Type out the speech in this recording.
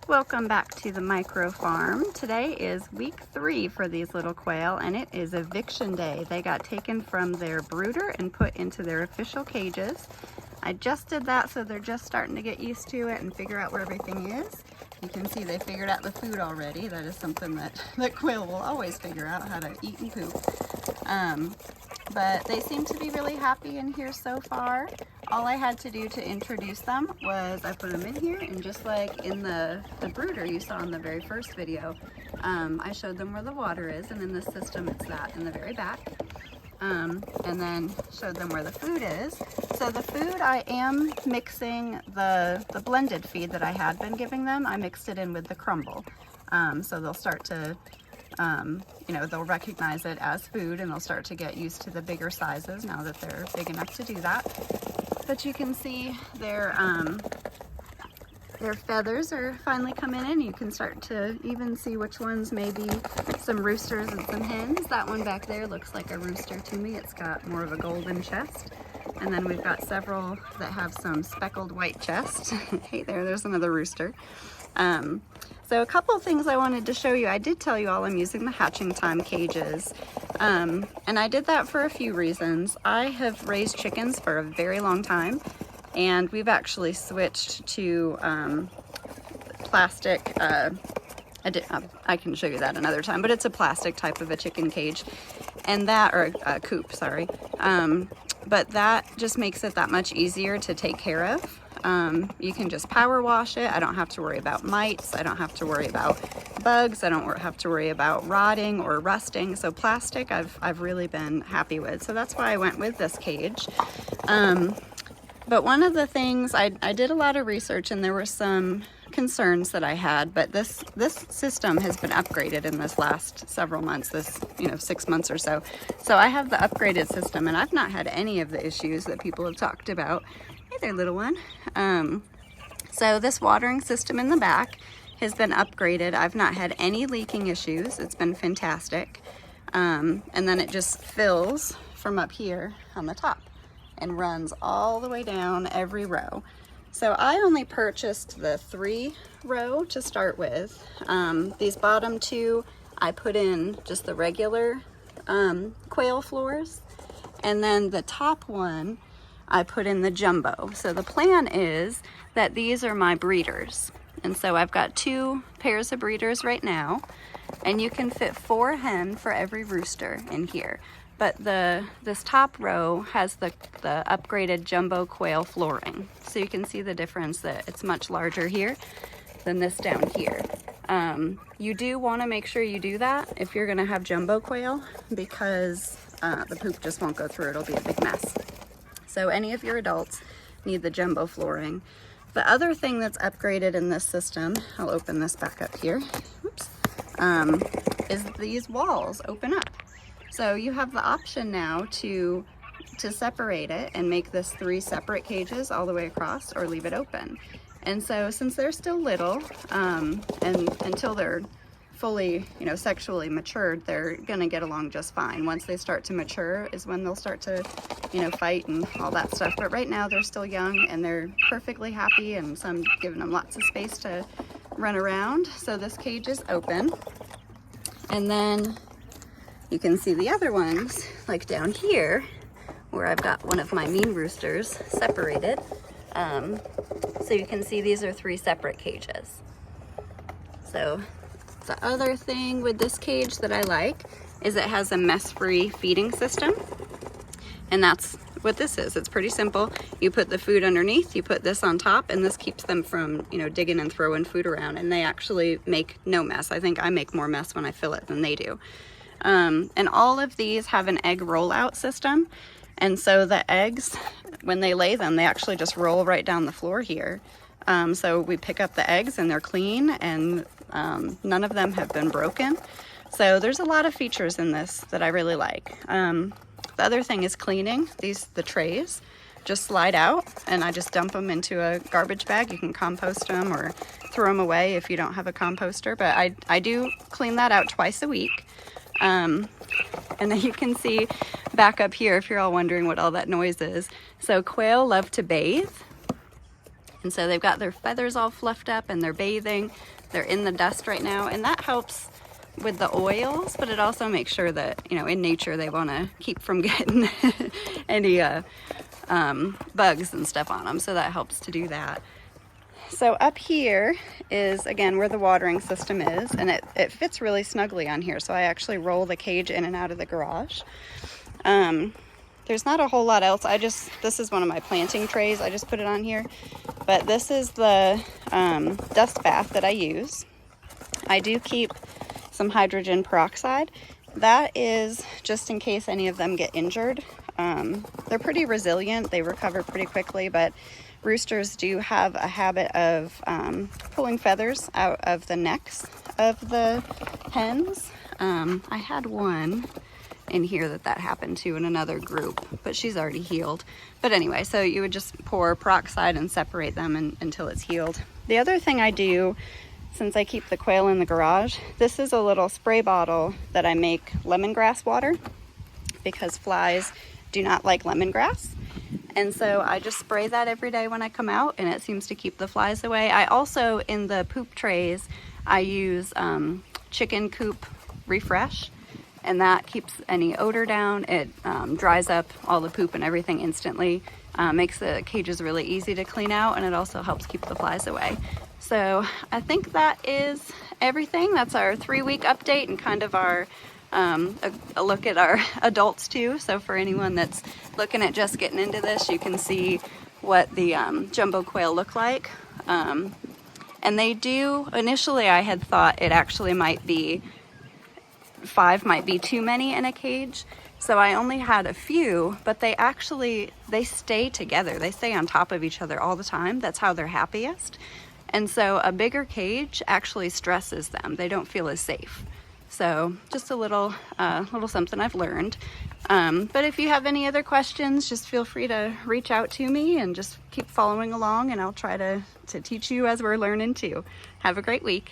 Welcome back to the micro farm. Today is week 3 for these little quail, and it is eviction day. They got taken from their brooder and put into their official cages. I just did that, so they're just starting to get used to it and figure out where everything is. You can see they figured out the food already. That is something that quail will always figure out, how to eat and poop. But they seem to be really happy in here so far. All I had to do to introduce them was I put them in here, and just like in the brooder you saw in the very first video, I showed them where the water is, and in this system it's that in the very back. And then showed them where the food is. So the food, I am mixing the blended feed that I had been giving them. I mixed it in with the crumble. So they'll start to, they'll recognize it as food, and they'll start to get used to the bigger sizes now that they're big enough to do that. But you can see their feathers are finally coming in. You can start to even see which ones may be some roosters and some hens. That one back there looks like a rooster to me. It's got more of a golden chest. And then we've got several that have some speckled white chest. Hey there's another rooster. So a couple of things I wanted to show you. I did tell you all I'm using the hatching time cages. And I did that for a few reasons. I have raised chickens for a very long time, and we've actually switched to plastic. I can show you that another time, but it's a plastic type of a chicken cage, and that, or a coop, sorry. But that just makes it that much easier to take care of. You can just power wash it. I don't have to worry about mites. I don't have to worry about bugs. I don't have to worry about rotting or rusting. So plastic I've really been happy with. So that's why I went with this cage. But one of the things, I did a lot of research, and there were some concerns that I had, but this system has been upgraded in this last several months, 6 months or so. So I have the upgraded system, and I've not had any of the issues that people have talked about. Hey there, little one. So this watering system in the back has been upgraded. I've not had any leaking issues. It's been fantastic. And then it just fills from up here on the top and runs all the way down every row. So I only purchased the 3 row to start with. These bottom 2, I put in just the regular quail floors, and then the top one I put in the jumbo. So the plan is that these are my breeders. And so I've got 2 pairs of breeders right now, and you can fit 4 hen for every rooster in here. But this top row has the upgraded jumbo quail flooring. So you can see the difference, that it's much larger here than this down here. You do want to make sure you do that if you're going to have jumbo quail, because the poop just won't go through. It'll be a big mess. So any of your adults need the jumbo flooring. The other thing that's upgraded in this system, I'll open this back up here, oops, is these walls open up. So you have the option now to separate it and make this 3 separate cages all the way across, or leave it open. And so since they're still little, and until they're fully, sexually matured, they're gonna get along just fine. Once they start to mature is when they'll start to, fight and all that stuff. But right now they're still young, and they're perfectly happy, and so I'm giving them lots of space to run around. So this cage is open. And then you can see the other ones, like down here, where I've got one of my mean roosters separated. So you can see these are 3 separate cages. So the other thing with this cage that I like is it has a mess-free feeding system. And that's what this is. It's pretty simple. You put the food underneath, you put this on top, and this keeps them from, digging and throwing food around. And they actually make no mess. I think I make more mess when I fill it than they do. And all of these have an egg rollout system. And so the eggs, when they lay them, they actually just roll right down the floor here. So we pick up the eggs, and they're clean, and none of them have been broken. So there's a lot of features in this that I really like. The other thing is cleaning. The trays just slide out, and I just dump them into a garbage bag. You can compost them or throw them away if you don't have a composter, but I do clean that out twice a week. And then you can see back up here, if you're all wondering what all that noise is. So quail love to bathe. And so they've got their feathers all fluffed up and they're bathing. They're in the dust right now, and that helps with the oils, but it also makes sure that, you know, in nature they want to keep from getting any bugs and stuff on them, so that helps to do that. So up here is, again, where the watering system is, and it fits really snugly on here, so I actually roll the cage in and out of the garage. There's not a whole lot else. This is one of my planting trays. I just put it on here. But this is the dust bath that I use. I do keep some hydrogen peroxide. That is just in case any of them get injured. They're pretty resilient. They recover pretty quickly, but roosters do have a habit of pulling feathers out of the necks of the hens. I had one in here that happened to in another group, but she's already healed. But anyway, so you would just pour peroxide and separate them until it's healed. The other thing I do, since I keep the quail in the garage, this is a little spray bottle that I make lemongrass water, because flies do not like lemongrass. And so I just spray that every day when I come out, and it seems to keep the flies away. I also, in the poop trays, I use chicken coop refresh, and that keeps any odor down. It dries up all the poop and everything instantly, makes the cages really easy to clean out, and it also helps keep the flies away. So I think that is everything. That's our 3-week update and kind of our a look at our adults too. So for anyone that's looking at just getting into this, you can see what the jumbo quail look like. And they do, initially I had thought it actually might be 5 might be too many in a cage, so I only had a few, but they stay together. They stay on top of each other all the time. That's how they're happiest. And so a bigger cage actually stresses them. They don't feel as safe. So just a little something I've learned. But if you have any other questions, just feel free to reach out to me and just keep following along, and I'll try to teach you as we're learning too. Have a great week.